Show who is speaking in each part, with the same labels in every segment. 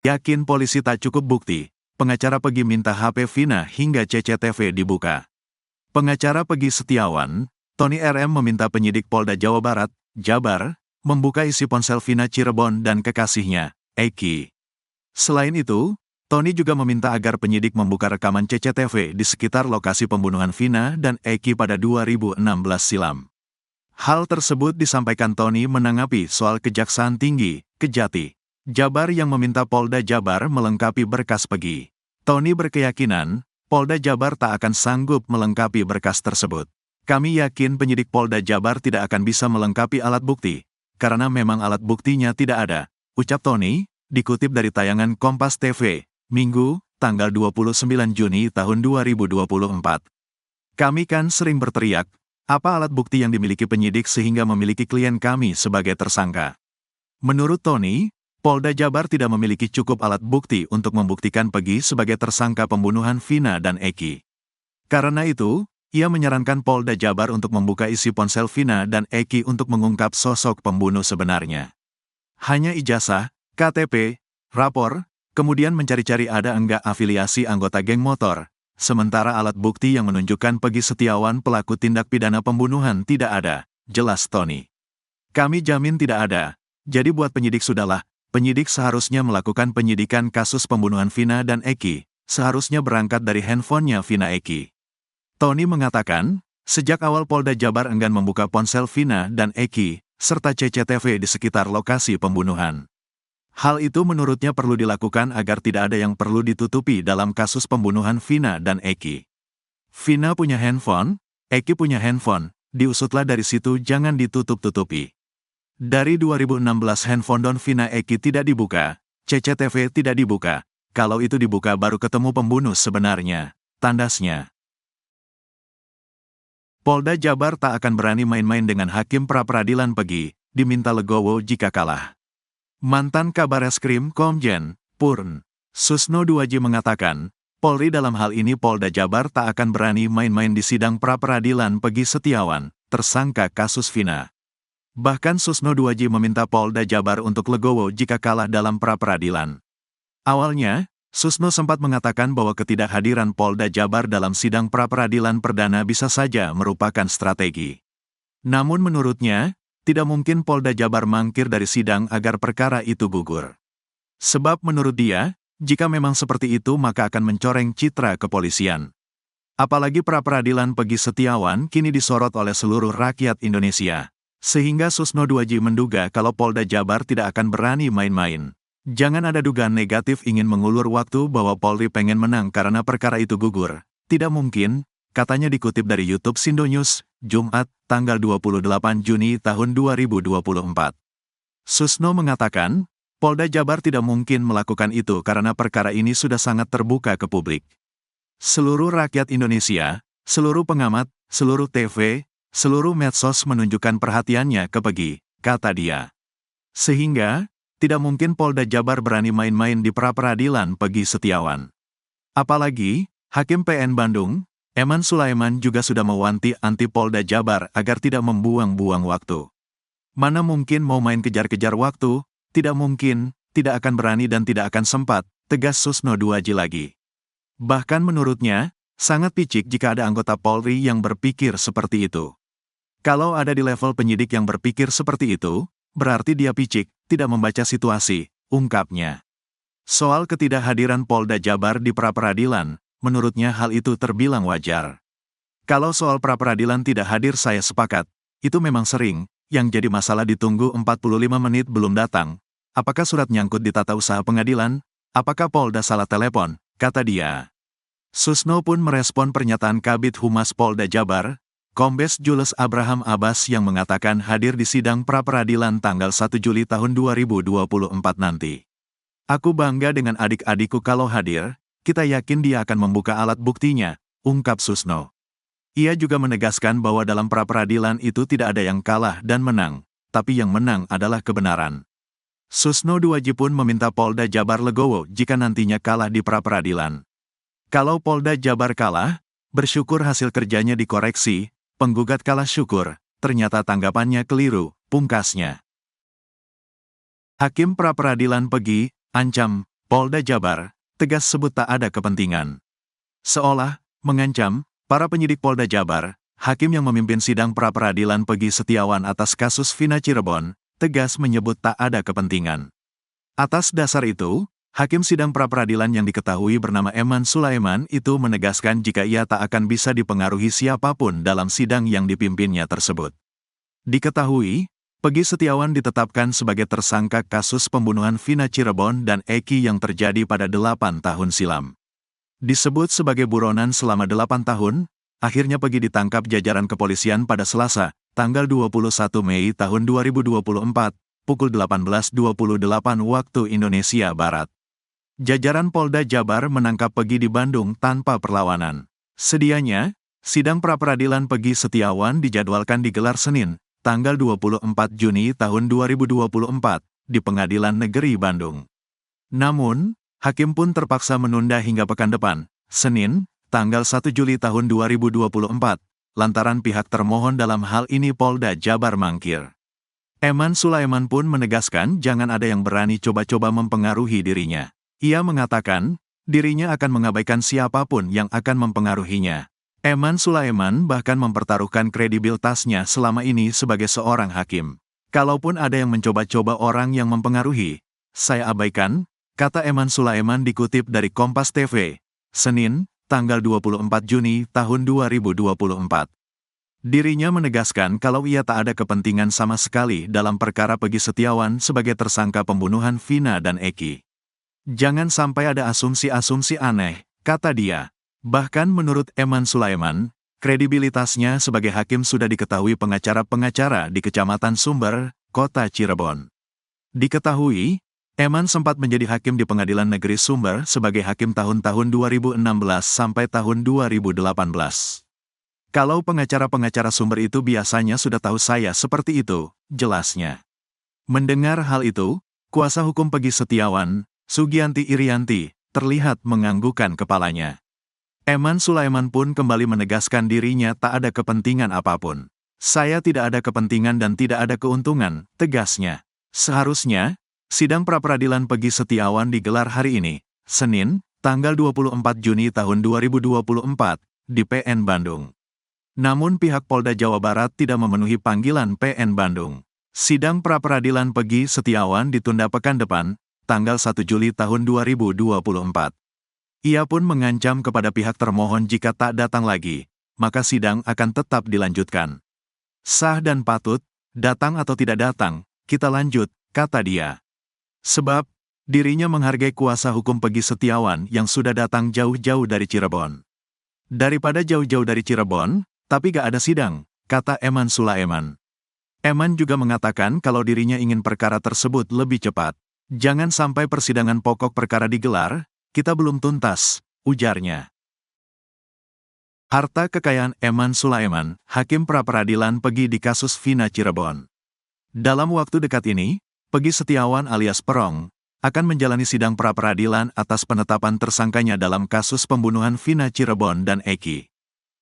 Speaker 1: Yakin polisi tak cukup bukti, pengacara Pegi minta HP Vina hingga CCTV dibuka. Pengacara Pegi Setiawan, Tony RM meminta penyidik Polda Jawa Barat, Jabar, membuka isi ponsel Vina Cirebon dan kekasihnya, Eki. Selain itu, Tony juga meminta agar penyidik membuka rekaman CCTV di sekitar lokasi pembunuhan Vina dan Eki pada 2016 silam. Hal tersebut disampaikan Tony menanggapi soal Kejaksaan Tinggi, Kejati, Jabar yang meminta Polda Jabar melengkapi berkas Pegi. Tony berkeyakinan, Polda Jabar tak akan sanggup melengkapi berkas tersebut. Kami yakin penyidik Polda Jabar tidak akan bisa melengkapi alat bukti, karena memang alat buktinya tidak ada, ucap Tony, dikutip dari tayangan Kompas TV, Minggu, tanggal 29 Juni tahun 2024. Kami kan sering berteriak, apa alat bukti yang dimiliki penyidik sehingga memiliki klien kami sebagai tersangka. Menurut Tony, Polda Jabar tidak memiliki cukup alat bukti untuk membuktikan Pegi sebagai tersangka pembunuhan Vina dan Eki. Karena itu, ia menyarankan Polda Jabar untuk membuka isi ponsel Vina dan Eki untuk mengungkap sosok pembunuh sebenarnya. Hanya ijazah, KTP, rapor, kemudian mencari-cari ada enggak afiliasi anggota geng motor, sementara alat bukti yang menunjukkan Pegi Setiawan pelaku tindak pidana pembunuhan tidak ada, jelas Tony. Kami jamin tidak ada, jadi buat penyidik sudahlah. Penyidik seharusnya melakukan penyidikan kasus pembunuhan Vina dan Eki, seharusnya berangkat dari handphonenya Vina Eki. Tony mengatakan, sejak awal Polda Jabar enggan membuka ponsel Vina dan Eki, serta CCTV di sekitar lokasi pembunuhan. Hal itu menurutnya perlu dilakukan agar tidak ada yang perlu ditutupi dalam kasus pembunuhan Vina dan Eki. Vina punya handphone, Eki punya handphone, diusutlah dari situ jangan ditutup-tutupi. Dari 2016 handphone Don Vina Eki tidak dibuka, CCTV tidak dibuka, kalau itu dibuka baru ketemu pembunuh sebenarnya, tandasnya. Polda Jabar tak akan berani main-main dengan Hakim Pra-Peradilan Pegi, diminta legowo jika kalah. Mantan Kabareskrim Komjen, Purn, Susno Duaji mengatakan, Polri dalam hal ini Polda Jabar tak akan berani main-main di sidang pra-peradilan Pegi Setiawan, tersangka kasus Vina. Bahkan Susno Duaji meminta Polda Jabar untuk legowo jika kalah dalam pra-peradilan. Awalnya, Susno sempat mengatakan bahwa ketidakhadiran Polda Jabar dalam sidang pra-peradilan perdana bisa saja merupakan strategi. Namun menurutnya, tidak mungkin Polda Jabar mangkir dari sidang agar perkara itu gugur. Sebab menurut dia, jika memang seperti itu maka akan mencoreng citra kepolisian. Apalagi pra-peradilan Pegi Setiawan kini disorot oleh seluruh rakyat Indonesia. Sehingga Susno Duaji menduga kalau Polda Jabar tidak akan berani main-main. Jangan ada dugaan negatif ingin mengulur waktu bahwa Polri pengen menang karena perkara itu gugur. Tidak mungkin, katanya dikutip dari YouTube Sindo News, Jumat, tanggal 28 Juni tahun 2024. Susno mengatakan, Polda Jabar tidak mungkin melakukan itu karena perkara ini sudah sangat terbuka ke publik. Seluruh rakyat Indonesia, seluruh pengamat, seluruh TV, seluruh medsos menunjukkan perhatiannya ke Pegi, kata dia. Sehingga, tidak mungkin Polda Jabar berani main-main di pra-peradilan Pegi Setiawan. Apalagi, Hakim PN Bandung, Eman Sulaiman juga sudah mewanti anti Polda Jabar agar tidak membuang-buang waktu. Mana mungkin mau main kejar-kejar waktu, tidak mungkin, tidak akan berani dan tidak akan sempat, tegas Susno Duaji lagi. Bahkan menurutnya, sangat picik jika ada anggota Polri yang berpikir seperti itu. Kalau ada di level penyidik yang berpikir seperti itu, berarti dia picik, tidak membaca situasi, ungkapnya. Soal ketidakhadiran Polda Jabar di pra-peradilan, menurutnya hal itu terbilang wajar. Kalau soal pra-peradilan tidak hadir saya sepakat, itu memang sering, yang jadi masalah ditunggu 45 menit belum datang. Apakah surat nyangkut di tata usaha pengadilan? Apakah Polda salah telepon? Kata dia. Susno pun merespon pernyataan Kabid Humas Polda Jabar, Kombes Jules Abraham Abbas yang mengatakan hadir di sidang pra-peradilan tanggal 1 Juli tahun 2024 nanti. Aku bangga dengan adik-adikku kalau hadir, kita yakin dia akan membuka alat buktinya, ungkap Susno. Ia juga menegaskan bahwa dalam pra-peradilan itu tidak ada yang kalah dan menang, tapi yang menang adalah kebenaran. Susno Duaji pun meminta Polda Jabar legowo jika nantinya kalah di pra-peradilan. Kalau Polda Jabar kalah, bersyukur hasil kerjanya dikoreksi, penggugat kalah syukur, ternyata tanggapannya keliru, pungkasnya. Hakim Pra-Peradilan Pegi, ancam, Polda Jabar, tegas sebut tak ada kepentingan. Seolah mengancam para penyidik Polda Jabar, hakim yang memimpin sidang pra-peradilan Peggy Setiawan atas kasus Vina Cirebon, tegas menyebut tak ada kepentingan. Atas dasar itu, hakim sidang pra-peradilan yang diketahui bernama Eman Sulaiman itu menegaskan jika ia tak akan bisa dipengaruhi siapapun dalam sidang yang dipimpinnya tersebut. Diketahui, Peggy Setiawan ditetapkan sebagai tersangka kasus pembunuhan Vina Cirebon dan Eki yang terjadi pada 8 tahun silam. Disebut sebagai buronan selama 8 tahun, akhirnya Peggy ditangkap jajaran kepolisian pada Selasa, tanggal 21 Mei tahun 2024, pukul 18.28 waktu Indonesia Barat. Jajaran Polda Jabar menangkap Peggy di Bandung tanpa perlawanan. Sedianya, sidang pra-peradilan Peggy Setiawan dijadwalkan digelar Senin, tanggal 24 Juni tahun 2024, di Pengadilan Negeri Bandung. Namun, hakim pun terpaksa menunda hingga pekan depan, Senin, tanggal 1 Juli tahun 2024, lantaran pihak termohon dalam hal ini Polda Jabar mangkir. Eman Sulaiman pun menegaskan jangan ada yang berani coba-coba mempengaruhi dirinya. Ia mengatakan, dirinya akan mengabaikan siapapun yang akan mempengaruhinya. Eman Sulaiman bahkan mempertaruhkan kredibilitasnya selama ini sebagai seorang hakim. Kalaupun ada yang mencoba-coba orang yang mempengaruhi, saya abaikan, kata Eman Sulaiman dikutip dari Kompas TV, Senin, tanggal 24 Juni tahun 2024. Dirinya menegaskan kalau ia tak ada kepentingan sama sekali dalam perkara Peggy Setiawan sebagai tersangka pembunuhan Vina dan Eki. Jangan sampai ada asumsi-asumsi aneh, kata dia. Bahkan menurut Eman Sulaiman, kredibilitasnya sebagai hakim sudah diketahui pengacara-pengacara di Kecamatan Sumber, Kota Cirebon. Diketahui, Eman sempat menjadi hakim di Pengadilan Negeri Sumber sebagai hakim tahun-tahun 2016 sampai tahun 2018. Kalau pengacara-pengacara Sumber itu biasanya sudah tahu saya seperti itu, jelasnya. Mendengar hal itu, kuasa hukum Peggy Setiawan, Sugianti Irianti, terlihat menganggukkan kepalanya. Eman Sulaiman pun kembali menegaskan dirinya tak ada kepentingan apapun. Saya tidak ada kepentingan dan tidak ada keuntungan, tegasnya. Seharusnya, sidang pra-peradilan Peggy Setiawan digelar hari ini, Senin, tanggal 24 Juni tahun 2024, di PN Bandung. Namun pihak Polda Jawa Barat tidak memenuhi panggilan PN Bandung. Sidang pra-peradilan Peggy Setiawan ditunda pekan depan, tanggal 1 Juli tahun 2024. Ia pun mengancam kepada pihak termohon jika tak datang lagi, maka sidang akan tetap dilanjutkan. Sah dan patut, datang atau tidak datang, kita lanjut, kata dia. Sebab, dirinya menghargai kuasa hukum Peggy Setiawan yang sudah datang jauh-jauh dari Cirebon. Daripada jauh-jauh dari Cirebon, tapi gak ada sidang, kata Eman Sulaiman. Eman juga mengatakan kalau dirinya ingin perkara tersebut lebih cepat. Jangan sampai persidangan pokok perkara digelar, kita belum tuntas, ujarnya. Harta kekayaan Eman Sulaiman, hakim pra-peradilan Peggy di kasus Vina Cirebon. Dalam waktu dekat ini, Peggy Setiawan alias Perong, akan menjalani sidang pra-peradilan atas penetapan tersangkanya dalam kasus pembunuhan Vina Cirebon dan Eki.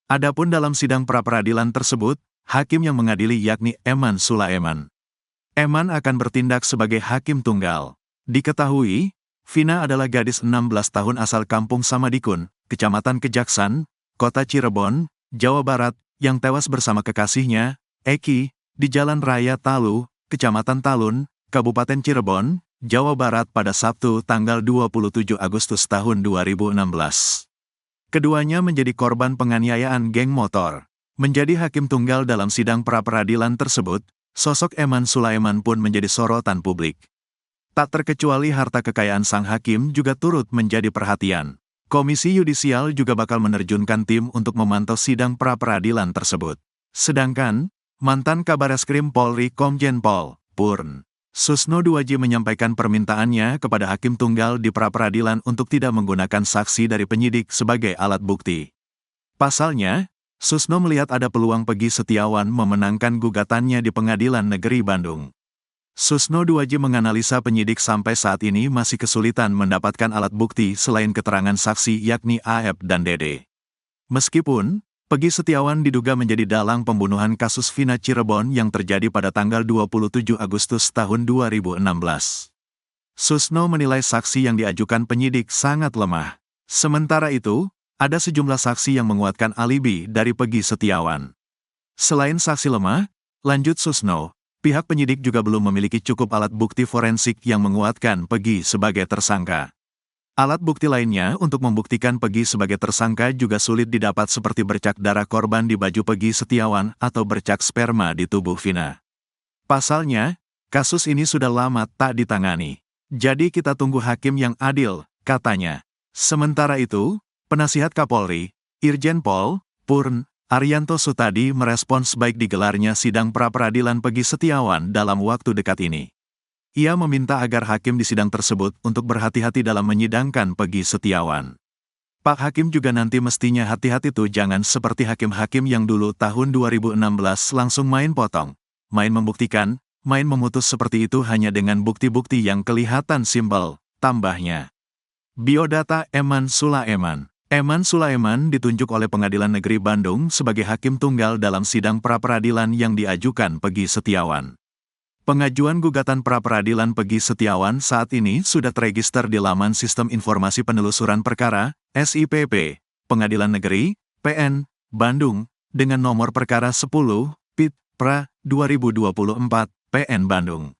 Speaker 1: Adapun dalam sidang pra-peradilan tersebut, hakim yang mengadili yakni Eman Sulaiman. Eman akan bertindak sebagai hakim tunggal. Diketahui, Vina adalah gadis 16 tahun asal Kampung Samadikun, Kecamatan Kejaksan, Kota Cirebon, Jawa Barat, yang tewas bersama kekasihnya, Eki, di Jalan Raya Talu, Kecamatan Talun, Kabupaten Cirebon, Jawa Barat pada Sabtu tanggal 27 Agustus tahun 2016. Keduanya menjadi korban penganiayaan geng motor. Menjadi hakim tunggal dalam sidang pra-peradilan tersebut, sosok Eman Sulaiman pun menjadi sorotan publik. Tak terkecuali harta kekayaan sang hakim juga turut menjadi perhatian. Komisi Yudisial juga bakal menerjunkan tim untuk memantau sidang pra-peradilan tersebut. Sedangkan, mantan Kabareskrim Polri Komjen Pol, Purn. Susno Duaji menyampaikan permintaannya kepada hakim tunggal di pra-peradilan untuk tidak menggunakan saksi dari penyidik sebagai alat bukti. Pasalnya, Susno melihat ada peluang Peggy Setiawan memenangkan gugatannya di Pengadilan Negeri Bandung. Susno Duaji menganalisa penyidik sampai saat ini masih kesulitan mendapatkan alat bukti selain keterangan saksi yakni AF dan Dede. Meskipun, Peggy Setiawan diduga menjadi dalang pembunuhan kasus Vina Cirebon yang terjadi pada tanggal 27 Agustus tahun 2016. Susno menilai saksi yang diajukan penyidik sangat lemah. Sementara itu, ada sejumlah saksi yang menguatkan alibi dari Peggy Setiawan. Selain saksi lemah, lanjut Susno, pihak penyidik juga belum memiliki cukup alat bukti forensik yang menguatkan Peggy sebagai tersangka. Alat bukti lainnya untuk membuktikan Peggy sebagai tersangka juga sulit didapat seperti bercak darah korban di baju Peggy Setiawan atau bercak sperma di tubuh Vina. Pasalnya, kasus ini sudah lama tak ditangani. Jadi kita tunggu hakim yang adil, katanya. Sementara itu, penasihat Kapolri, Irjen Pol Purn Arianto Sutadi merespons baik digelarnya sidang pra-peradilan Peggy Setiawan dalam waktu dekat ini. Ia meminta agar hakim di sidang tersebut untuk berhati-hati dalam menyidangkan Peggy Setiawan. Pak Hakim juga nanti mestinya hati-hati tuh jangan seperti hakim-hakim yang dulu tahun 2016 langsung main potong, main membuktikan, main memutus seperti itu hanya dengan bukti-bukti yang kelihatan simpel, tambahnya. Biodata Eman Sulaiman. Eman Sulaiman ditunjuk oleh Pengadilan Negeri Bandung sebagai hakim tunggal dalam sidang pra-peradilan yang diajukan Peggy Setiawan. Pengajuan gugatan pra-peradilan Peggy Setiawan saat ini sudah terregister di laman Sistem Informasi Penelusuran Perkara, SIPP, Pengadilan Negeri, PN, Bandung, dengan nomor perkara 10, PIT, PRA, 2024, PN Bandung.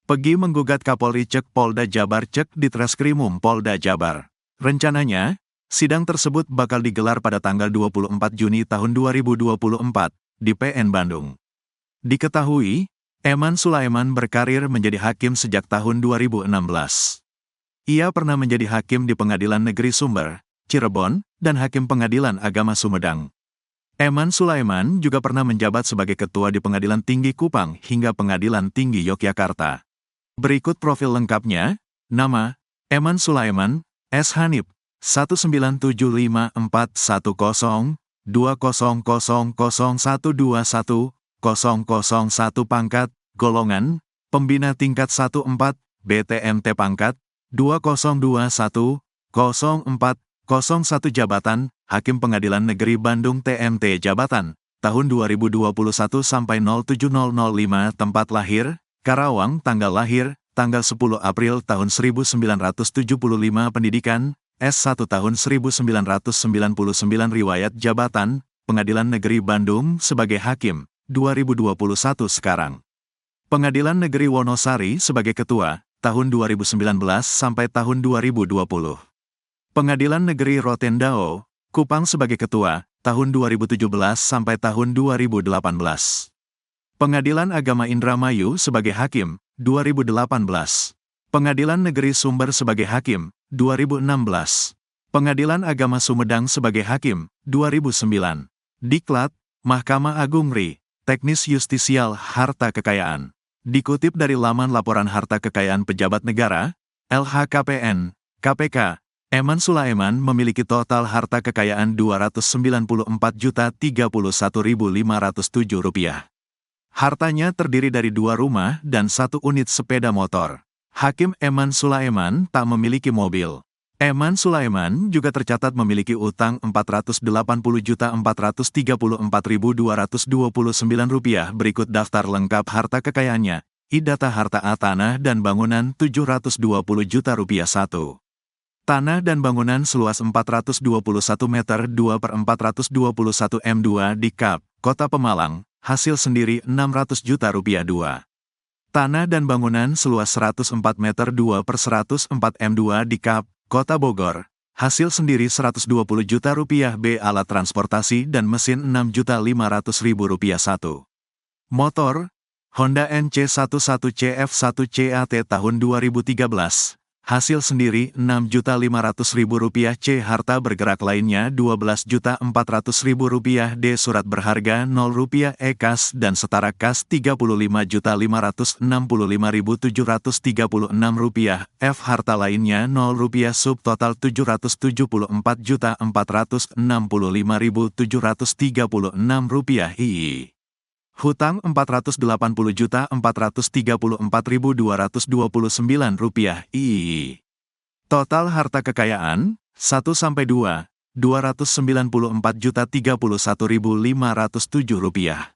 Speaker 1: Peggy menggugat Kapolri Cek Polda Jabar Cek di Treskrimum Polda Jabar. Rencananya, sidang tersebut bakal digelar pada tanggal 24 Juni tahun 2024, di PN Bandung. Diketahui, Eman Sulaiman berkarir menjadi hakim sejak tahun 2016. Ia pernah menjadi hakim di Pengadilan Negeri Sumber, Cirebon, dan Hakim Pengadilan Agama Sumedang. Eman Sulaiman juga pernah menjabat sebagai ketua di Pengadilan Tinggi Kupang hingga Pengadilan Tinggi Yogyakarta. Berikut profil lengkapnya. Nama, Eman Sulaiman, S. Hanif, 197541020000121, pangkat, golongan, pembina tingkat 14, BTMT pangkat, 2021-04-01 jabatan, Hakim Pengadilan Negeri Bandung TMT jabatan, tahun 2021 sampai 07005 tempat lahir, Karawang tanggal lahir, tanggal 10 April tahun 1975 pendidikan, S1 tahun 1999 riwayat jabatan, Pengadilan Negeri Bandung sebagai hakim, 2021 sekarang. Pengadilan Negeri Wonosari sebagai ketua, tahun 2019 sampai tahun 2020. Pengadilan Negeri Rotendao, Kupang sebagai ketua, tahun 2017 sampai tahun 2018. Pengadilan Agama Indramayu sebagai hakim, 2018. Pengadilan Negeri Sumber sebagai hakim, 2016. Pengadilan Agama Sumedang sebagai hakim, 2009. Diklat, Mahkamah Agung RI, Teknis Justisial Harta Kekayaan. Dikutip dari laman Laporan Harta Kekayaan Pejabat Negara, LHKPN, KPK, Eman Sulaiman memiliki total harta kekayaan Rp294.031.507. Hartanya terdiri dari 2 rumah dan 1 unit sepeda motor. Hakim Eman Sulaiman tak memiliki mobil. Eman Sulaiman juga tercatat memiliki utang Rp480.434.229. Berikut daftar lengkap harta kekayaannya. Idata harta tanah dan bangunan Rp720 juta. 1. Tanah dan bangunan seluas 421 meter 2/421 m2 di Kap, Kota Pemalang, hasil sendiri Rp600 juta. 2. Tanah dan bangunan seluas 104 meter 2/104 m2 di Kap, Kota Bogor, hasil sendiri Rp120 juta. B. Alat transportasi dan mesin Rp6.500.000. 1. Motor, Honda NC11CF1 CAT tahun 2013, hasil sendiri Rp6.500.000. C. Harta bergerak lainnya Rp12.400.000. D. Surat berharga Rp0. E. Kas dan setara kas Rp35.565.736. F. Harta lainnya Rp0. Subtotal Rp774.465.736. II. Hutang Rp480.434.229. II. Total harta kekayaan, 1-2, Rp294.031.507.